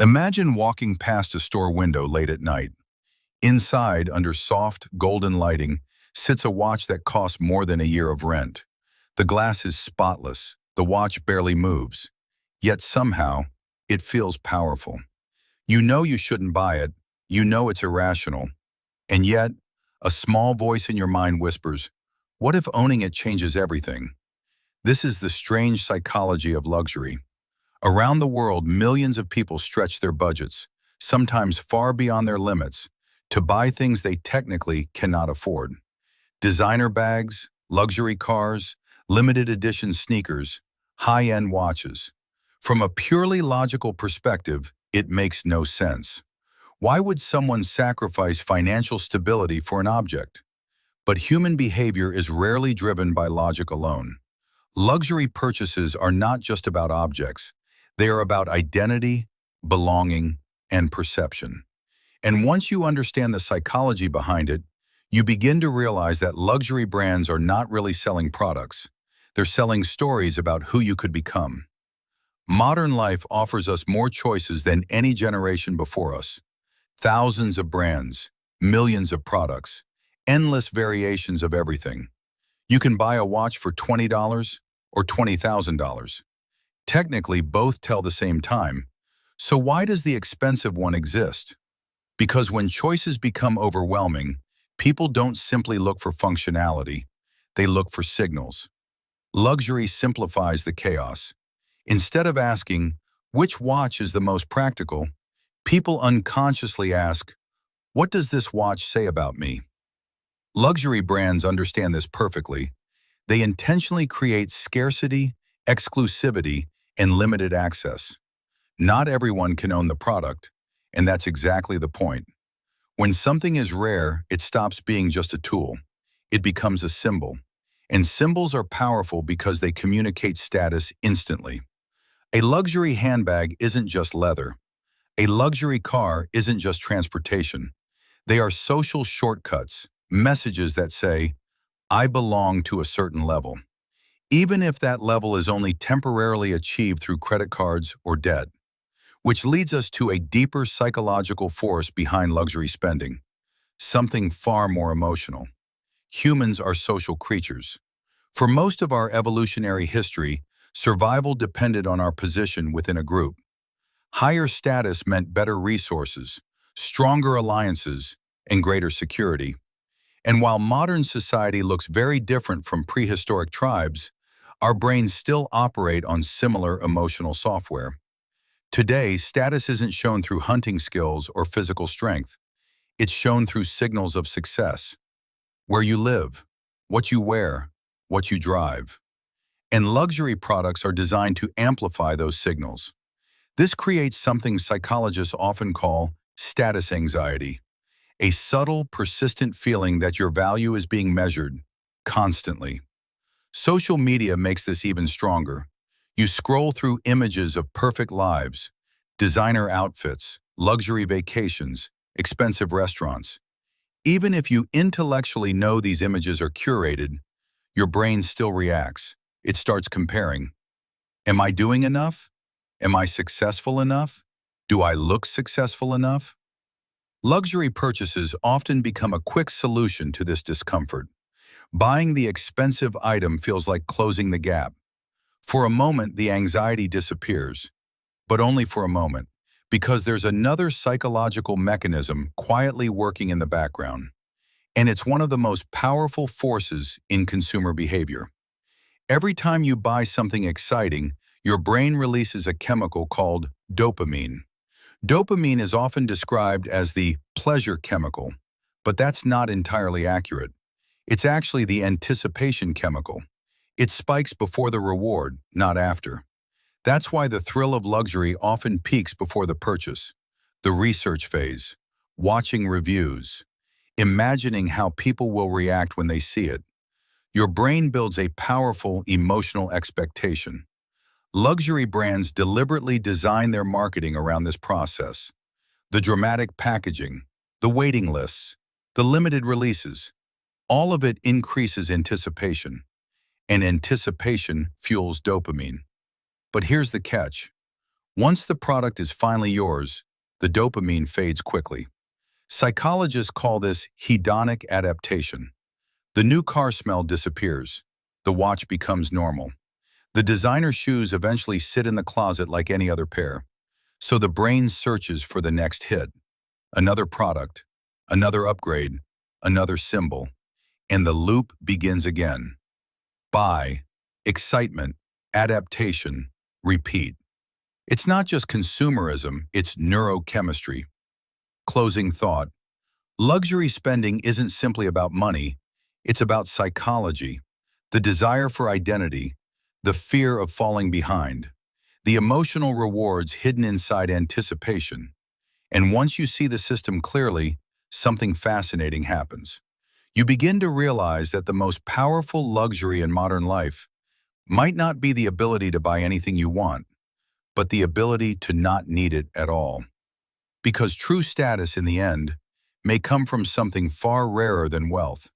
Imagine walking past a store window late at night. Inside, under soft, golden lighting, sits a watch that costs more than a year of rent. The glass is spotless, the watch barely moves. Yet somehow, it feels powerful. You know you shouldn't buy it, you know it's irrational. And yet, a small voice in your mind whispers, what if owning it changes everything? This is the strange psychology of luxury. Around the world, millions of people stretch their budgets, sometimes far beyond their limits, to buy things they technically cannot afford. Designer bags, luxury cars, limited edition sneakers, high-end watches. From a purely logical perspective, it makes no sense. Why would someone sacrifice financial stability for an object? But human behavior is rarely driven by logic alone. Luxury purchases are not just about objects. They are about identity, belonging, and perception. And once you understand the psychology behind it, you begin to realize that luxury brands are not really selling products. They're selling stories about who you could become. Modern life offers us more choices than any generation before us. Thousands of brands, millions of products, endless variations of everything. You can buy a watch for $20 or $20,000. Technically, both tell the same time. So why does the expensive one exist? Because when choices become overwhelming, people don't simply look for functionality, they look for signals. Luxury simplifies the chaos. Instead of asking, which watch is the most practical, people unconsciously ask, what does this watch say about me? Luxury brands understand this perfectly. They intentionally create scarcity, exclusivity, and limited access. Not everyone can own the product, and that's exactly the point. When something is rare, it stops being just a tool. It becomes a symbol. And symbols are powerful because they communicate status instantly. A luxury handbag isn't just leather. A luxury car isn't just transportation. They are social shortcuts, messages that say, I belong to a certain level, even if that level is only temporarily achieved through credit cards or debt. Which leads us to a deeper psychological force behind luxury spending, something far more emotional. Humans are social creatures. For most of our evolutionary history, survival depended on our position within a group. Higher status meant better resources, stronger alliances, and greater security. And while modern society looks very different from prehistoric tribes, our brains still operate on similar emotional software. Today, status isn't shown through hunting skills or physical strength. It's shown through signals of success. Where you live, what you wear, what you drive. And luxury products are designed to amplify those signals. This creates something psychologists often call status anxiety, a subtle, persistent feeling that your value is being measured constantly. Social media makes this even stronger. You scroll through images of perfect lives, designer outfits, luxury vacations, expensive restaurants. Even if you intellectually know these images are curated, your brain still reacts. It starts comparing. Am I doing enough? Am I successful enough? Do I look successful enough? Luxury purchases often become a quick solution to this discomfort. Buying the expensive item feels like closing the gap. For a moment, the anxiety disappears, but only for a moment, because there's another psychological mechanism quietly working in the background. And it's one of the most powerful forces in consumer behavior. Every time you buy something exciting, your brain releases a chemical called dopamine. Dopamine is often described as the pleasure chemical, but that's not entirely accurate. It's actually the anticipation chemical. It spikes before the reward, not after. That's why the thrill of luxury often peaks before the purchase. The research phase, watching reviews, imagining how people will react when they see it. Your brain builds a powerful emotional expectation. Luxury brands deliberately design their marketing around this process. The dramatic packaging, the waiting lists, the limited releases, all of it increases anticipation. And anticipation fuels dopamine. But here's the catch. Once the product is finally yours, the dopamine fades quickly. Psychologists call this hedonic adaptation. The new car smell disappears. The watch becomes normal. The designer shoes eventually sit in the closet like any other pair. So the brain searches for the next hit. Another product, another upgrade, another symbol, and the loop begins again. Buy, excitement, adaptation, repeat. It's not just consumerism, it's neurochemistry. Closing thought. Luxury spending isn't simply about money, it's about psychology, the desire for identity, the fear of falling behind, the emotional rewards hidden inside anticipation. And once you see the system clearly, something fascinating happens. You begin to realize that the most powerful luxury in modern life might not be the ability to buy anything you want, but the ability to not need it at all. Because true status in the end may come from something far rarer than wealth.